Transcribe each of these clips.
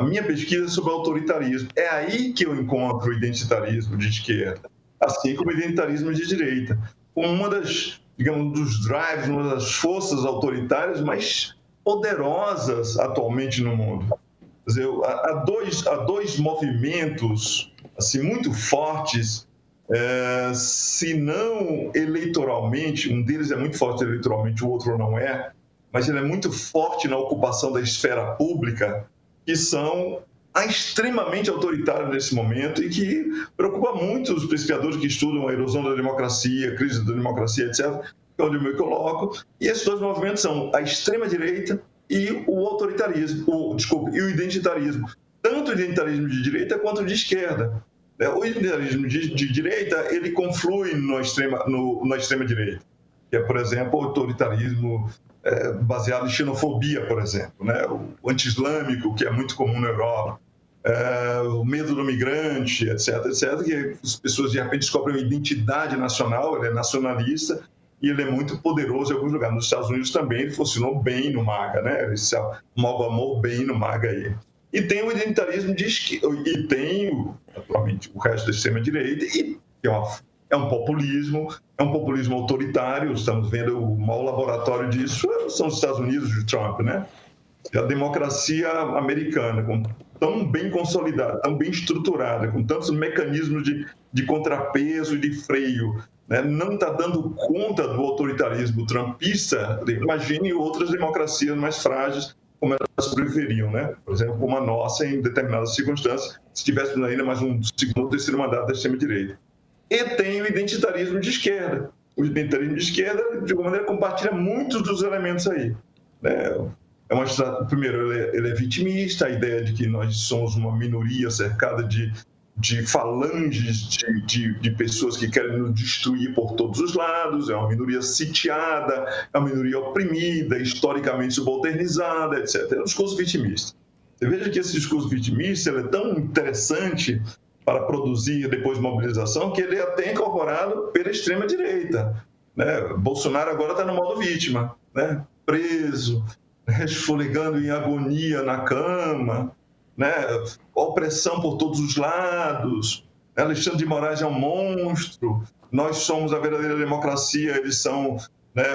A minha pesquisa é sobre autoritarismo. É aí que eu encontro o identitarismo de esquerda, assim como o identitarismo de direita, como uma das, digamos, dos drives, uma das forças autoritárias mais poderosas atualmente no mundo. Quer dizer, há dois movimentos assim, muito fortes, se não eleitoralmente, um deles é muito forte eleitoralmente, o outro não é, mas ele é muito forte na ocupação da esfera pública, que são extremamente autoritários nesse momento e que preocupa muito os pesquisadores que estudam a erosão da democracia, a crise da democracia, etc., que é onde eu me coloco. E esses dois movimentos são a extrema-direita e o autoritarismo, e o identitarismo. Tanto o identitarismo de direita quanto o de esquerda. O identitarismo de direita, ele conflui na extrema-direita, que é, por exemplo, o autoritarismo baseado em xenofobia, por exemplo, né? O anti-islâmico, que é muito comum na Europa, o medo do migrante, etc., que as pessoas de repente descobrem uma identidade nacional, ele é nacionalista e ele é muito poderoso em alguns lugares. Nos Estados Unidos também ele funcionou bem no MAGA, né? Ele se amalgamou bem no MAGA aí. E tem o identitarismo de esquerda, e tem, naturalmente, o resto da extrema-direita, e é um populismo autoritário. Estamos vendo o maior laboratório disso são os Estados Unidos de Trump, né? A democracia americana, tão bem consolidada, tão bem estruturada, com tantos mecanismos de contrapeso e de freio, né? Não está dando conta do autoritarismo trumpista. Imagine outras democracias mais frágeis, como elas sobreviveriam, né? Por exemplo, como a nossa, em determinadas circunstâncias, se tivéssemos ainda mais um segundo ou terceiro mandato da extrema-direita. E tem o identitarismo de esquerda. O identitarismo de esquerda, de alguma maneira, compartilha muitos dos elementos aí, né? Primeiro, ele é vitimista, a ideia de que nós somos uma minoria cercada de falanges de pessoas que querem nos destruir por todos os lados, é uma minoria sitiada, é uma minoria oprimida, historicamente subalternizada, etc. É um discurso vitimista. Você veja que esse discurso vitimista ele é tão interessante para produzir depois mobilização que ele é até incorporado pela extrema-direita, né? Bolsonaro agora está no modo vítima, né? Preso, resfolegando em agonia na cama, né? Opressão por todos os lados. Alexandre de Moraes é um monstro. Nós somos a verdadeira democracia, eles são, né,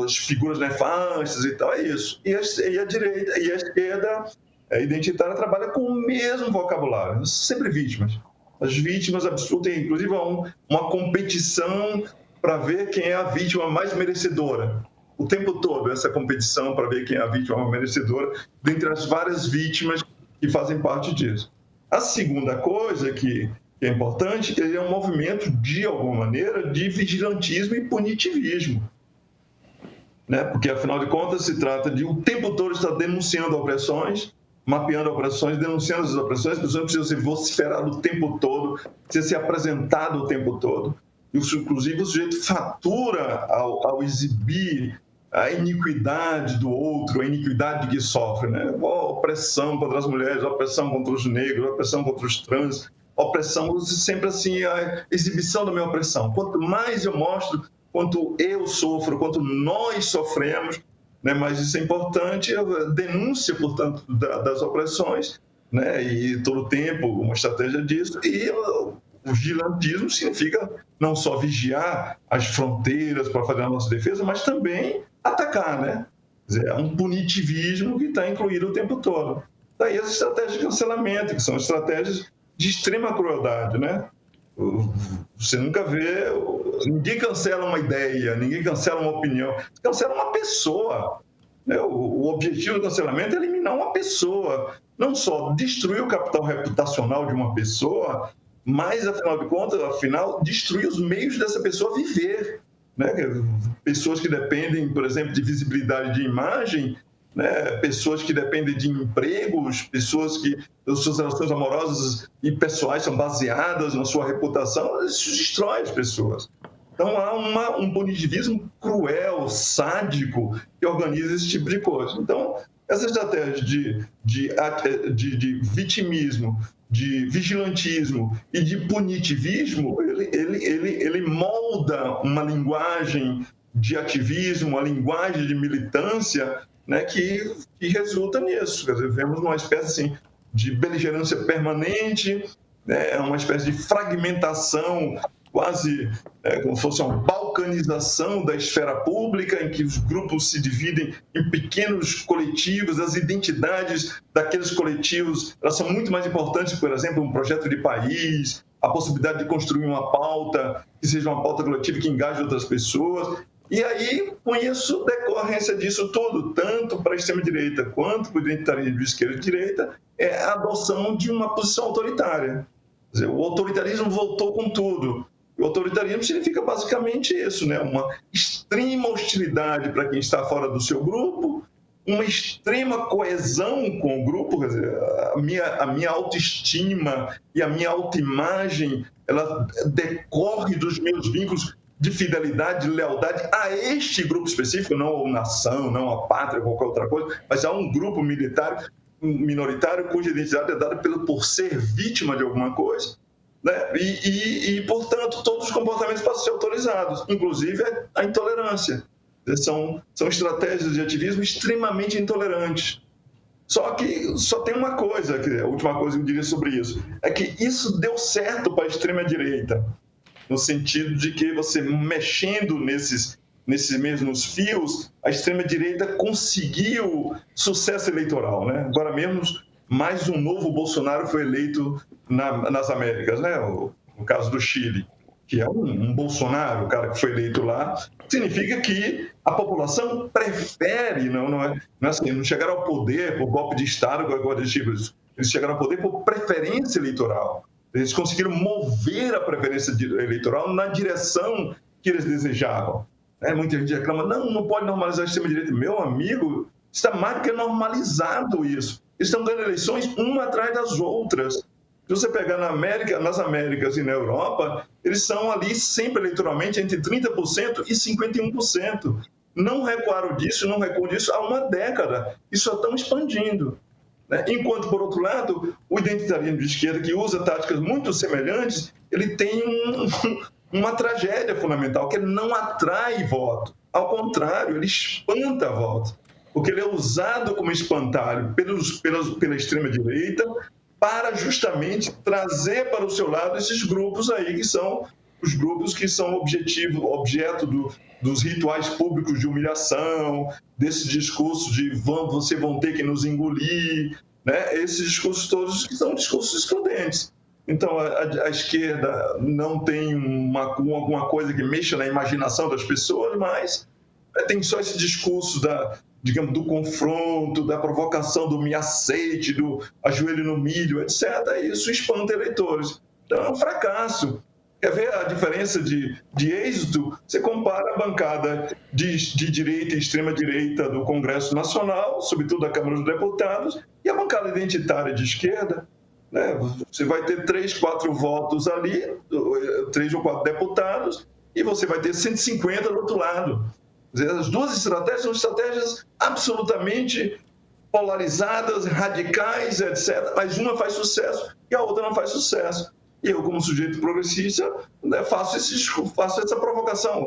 as figuras nefastas e tal. É isso. E a direita e a esquerda identitária trabalha com o mesmo vocabulário, sempre vítimas. As vítimas absolutas, inclusive uma competição para ver quem é a vítima mais merecedora. O tempo todo, essa competição para ver quem é a vítima mais merecedora, dentre as várias vítimas que fazem parte disso. A segunda coisa que é importante, ele é um movimento, de alguma maneira, de vigilantismo e punitivismo, né? Porque, afinal de contas, se trata de o tempo todo estar denunciando opressões, mapeando opressões, denunciando as opressões. As pessoas precisam ser vociferadas o tempo todo, precisam ser apresentadas o tempo todo. Inclusive, o sujeito fatura ao exibir a iniquidade do outro, a iniquidade que sofre, né? A opressão contra as mulheres, a opressão contra os negros, a opressão contra os trans, a opressão, sempre assim, a exibição da minha opressão. Quanto mais eu mostro, quanto eu sofro, quanto nós sofremos, né? Mas isso é importante, a denúncia, portanto, das opressões, né? E todo o tempo uma estratégia disso. E o vigilantismo significa não só vigiar as fronteiras para fazer a nossa defesa, mas também atacar, né? Quer dizer, é um punitivismo que está incluído o tempo todo. Daí as estratégias de cancelamento, que são estratégias de extrema crueldade, né? Você nunca vê... Ninguém cancela uma ideia, ninguém cancela uma opinião. Cancela uma pessoa, né? O objetivo do cancelamento é eliminar uma pessoa. Não só destruir o capital reputacional de uma pessoa, mas, afinal de contas, destruir os meios dessa pessoa viver, né? Pessoas que dependem, por exemplo, de visibilidade de imagem, né? Pessoas que dependem de empregos, pessoas que as suas relações amorosas e pessoais são baseadas na sua reputação, isso destrói as pessoas. Então, há um punitivismo cruel, sádico, que organiza esse tipo de coisa. Então, essa estratégia de vitimismo, de vigilantismo e de punitivismo, ele molda uma linguagem de ativismo, uma linguagem de militância, né, que resulta nisso. Quer dizer, vemos uma espécie assim, de beligerância permanente, né, uma espécie de fragmentação, quase como se fosse uma balcanização da esfera pública, em que os grupos se dividem em pequenos coletivos, as identidades daqueles coletivos elas são muito mais importantes, por exemplo, um projeto de país, a possibilidade de construir uma pauta que seja uma pauta coletiva que engaje outras pessoas. E aí, com isso, decorrência disso tudo, tanto para a extrema-direita quanto para o identitarismo de esquerda e direita, é a adoção de uma posição autoritária. Quer dizer, o autoritarismo voltou com tudo. O autoritarismo significa basicamente isso, né? Uma extrema hostilidade para quem está fora do seu grupo, uma extrema coesão com o grupo, quer dizer, a minha autoestima e a minha autoimagem, ela decorre dos meus vínculos de fidelidade, de lealdade a este grupo específico, não a nação, não a pátria, qualquer outra coisa, mas a um grupo militar, minoritário cuja identidade é dada por ser vítima de alguma coisa, né? Portanto, todos os comportamentos passam a ser autorizados, inclusive a intolerância. São estratégias de ativismo extremamente intolerantes. Só que só tem uma coisa, a última coisa que eu diria sobre isso, é que isso deu certo para a extrema-direita, no sentido de que você mexendo nesses mesmos fios, a extrema-direita conseguiu sucesso eleitoral, né? Agora mesmo, mais um novo Bolsonaro foi eleito nas Américas, né? No caso do Chile, que é um Bolsonaro, o cara que foi eleito lá, significa que a população prefere, não chegaram ao poder por golpe de Estado, eles chegaram ao poder por preferência eleitoral. Eles conseguiram mover a preferência eleitoral na direção que eles desejavam. Muita gente reclama, não pode normalizar a extrema-direita. Meu amigo, está mais do que normalizado isso. Eles estão ganhando eleições uma atrás das outras. Se você pegar nas Américas e na Europa, eles são ali sempre eleitoralmente entre 30% e 51%. Não recuaram disso há uma década. E só estão expandindo. Enquanto, por outro lado, o identitarismo de esquerda, que usa táticas muito semelhantes, ele tem uma tragédia fundamental, que ele não atrai voto. Ao contrário, ele espanta voto, porque ele é usado como espantalho pela extrema-direita para justamente trazer para o seu lado esses grupos aí, que são os grupos que são objeto dos rituais públicos de humilhação, desse discurso de vocês vão ter que nos engolir, né? Esses discursos todos que são discursos excludentes. Então, a esquerda não tem alguma coisa que mexa na imaginação das pessoas, mas tem só esse discurso do confronto, da provocação, do me aceite, do ajoelho no milho, etc. E isso espanta eleitores. Então, é um fracasso. Quer ver a diferença de êxito? Você compara a bancada de direita e extrema-direita do Congresso Nacional, sobretudo da Câmara dos Deputados, e a bancada identitária de esquerda. Né? Você vai ter 3, 4 votos ali, 3 ou 4 deputados, e você vai ter 150 do outro lado. As duas estratégias são estratégias absolutamente polarizadas, radicais, etc. Mas uma faz sucesso e a outra não faz sucesso. E eu, como sujeito progressista, faço essa provocação.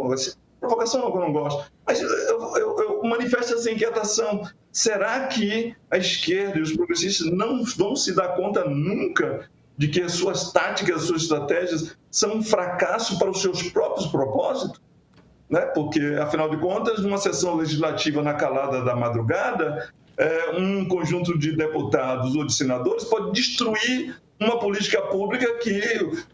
Provocação não, que eu não gosto. Mas eu manifesto essa inquietação. Será que a esquerda e os progressistas não vão se dar conta nunca de que as suas táticas, as suas estratégias são um fracasso para os seus próprios propósitos? Né? Porque, afinal de contas, numa sessão legislativa na calada da madrugada, um conjunto de deputados ou de senadores pode destruir uma política pública que,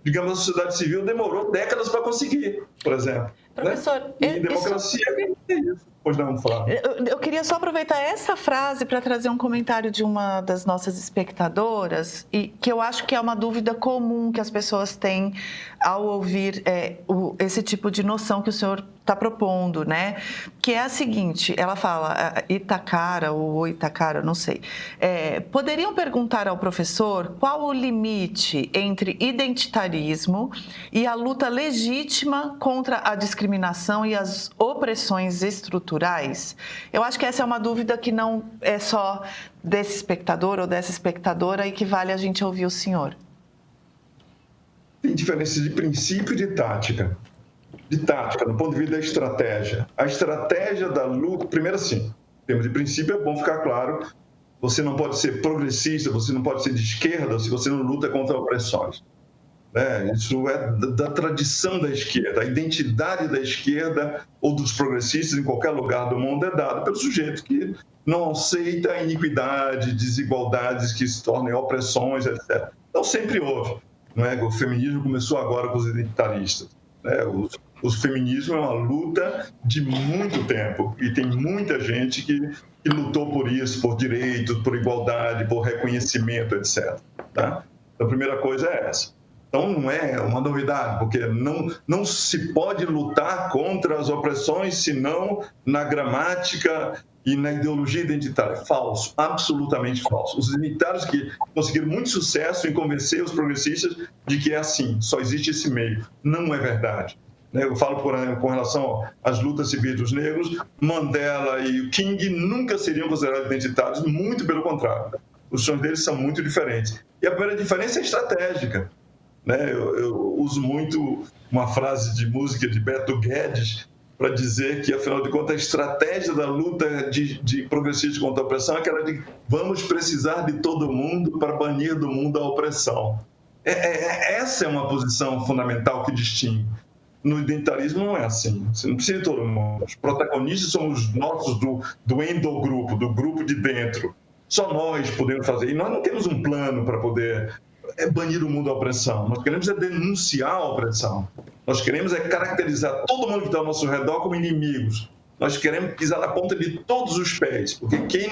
digamos, a sociedade civil demorou décadas para conseguir, por exemplo. Professor, né? E democracia é isso. Pois não, Flávio. Eu queria só aproveitar essa frase para trazer um comentário de uma das nossas espectadoras, e que eu acho que é uma dúvida comum que as pessoas têm ao ouvir esse tipo de noção que o senhor está propondo, né? Que é a seguinte, ela fala, Itacara ou Itacara, não sei. Poderiam perguntar ao professor qual o limite entre identitarismo e a luta legítima contra a discriminação e as opressões estruturais? Eu acho que essa é uma dúvida que não é só desse espectador ou dessa espectadora e que vale a gente ouvir o senhor. Tem diferença de princípio e de tática. De tática, do ponto de vista da estratégia. A estratégia da luta, primeiro assim, em termos de princípio é bom ficar claro, você não pode ser progressista, você não pode ser de esquerda se você não luta contra opressões. Isso é da tradição da esquerda. A identidade da esquerda ou dos progressistas em qualquer lugar do mundo é dada pelo sujeito que não aceita a iniquidade, desigualdades que se tornem opressões, etc. Então, sempre houve. O feminismo começou agora com os identitaristas. O feminismo é uma luta de muito tempo e tem muita gente que lutou por isso, por direitos, por igualdade, por reconhecimento, etc. Tá? Então, a primeira coisa é essa. Então, não é uma novidade, porque não se pode lutar contra as opressões senão na gramática e na ideologia identitária. Falso, absolutamente falso. Os identitários que conseguiram muito sucesso em convencer os progressistas de que é assim, só existe esse meio. Não é verdade. Eu falo, por exemplo, com relação às lutas civis dos negros, Mandela e o King nunca seriam considerados identitários, muito pelo contrário. Os sonhos deles são muito diferentes. E a primeira diferença é estratégica. Eu uso muito uma frase de música de Beto Guedes para dizer que, afinal de contas, a estratégia da luta de progressistas contra a opressão é aquela de vamos precisar de todo mundo para banir do mundo a opressão. Essa é uma posição fundamental que distingue. No identitarismo não é assim, você não precisa de todo mundo. Os protagonistas são os nossos do endogrupo, do grupo de dentro. Só nós podemos fazer. E nós não temos um plano para poder banir o mundo da opressão. Nós queremos denunciar a opressão. Nós queremos caracterizar todo mundo que está ao nosso redor como inimigos. Nós queremos pisar na ponta de todos os pés, porque quem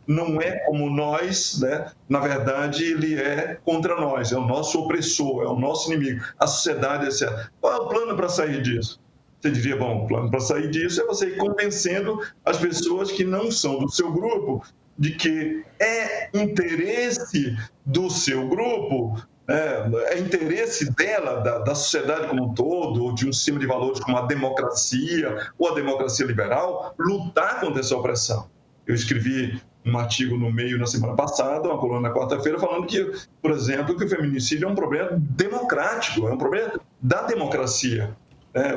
não é como nós, na verdade, ele é contra nós, é o nosso opressor, é o nosso inimigo. A sociedade é certa. Qual é o plano para sair disso? Você diria, bom, o plano para sair disso é você ir convencendo as pessoas que não são do seu grupo de que é interesse do seu grupo, é interesse dela, da sociedade como um todo, ou de um sistema de valores como a democracia ou a democracia liberal, lutar contra essa opressão. Eu escrevi um artigo no Meio na semana passada, uma coluna na quarta-feira, falando que, por exemplo, que o feminicídio é um problema democrático, é um problema da democracia.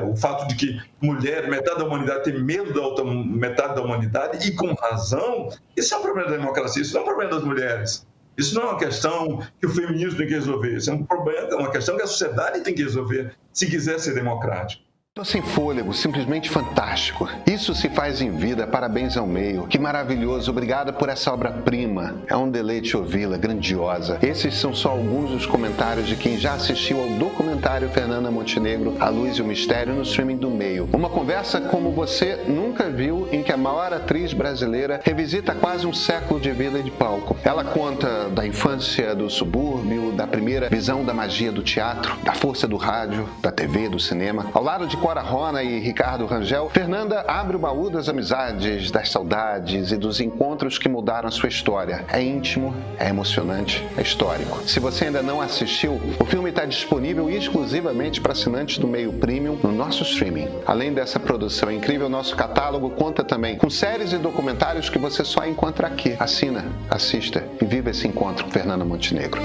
O fato de que metade da humanidade tem medo da outra metade da humanidade, e com razão, isso é um problema da democracia, isso não é um problema das mulheres. Isso não é uma questão que o feminismo tem que resolver, isso é um problema, é uma questão que a sociedade tem que resolver se quiser ser democrático. Tô sem fôlego, simplesmente fantástico. Isso se faz em vida, parabéns ao meio. Que maravilhoso, obrigado por essa obra-prima. É um deleite ouvi-la, grandiosa. Esses são só alguns dos comentários de quem já assistiu ao documentário Fernanda Montenegro, A Luz e o Mistério, no streaming do Meio. Uma conversa como você nunca viu, em que a maior atriz brasileira revisita quase um século de vida de palco. Ela conta da infância do subúrbio, da primeira visão da magia do teatro, da força do rádio, da TV, do cinema. Ao lado de Cora Rona e Ricardo Rangel, Fernanda abre o baú das amizades, das saudades e dos encontros que mudaram a sua história. É íntimo, é emocionante, é histórico. Se você ainda não assistiu, o filme está disponível exclusivamente para assinantes do Meio Premium no nosso streaming. Além dessa produção incrível, nosso catálogo conta também com séries e documentários que você só encontra aqui. Assina, assista e viva esse encontro com Fernanda Montenegro.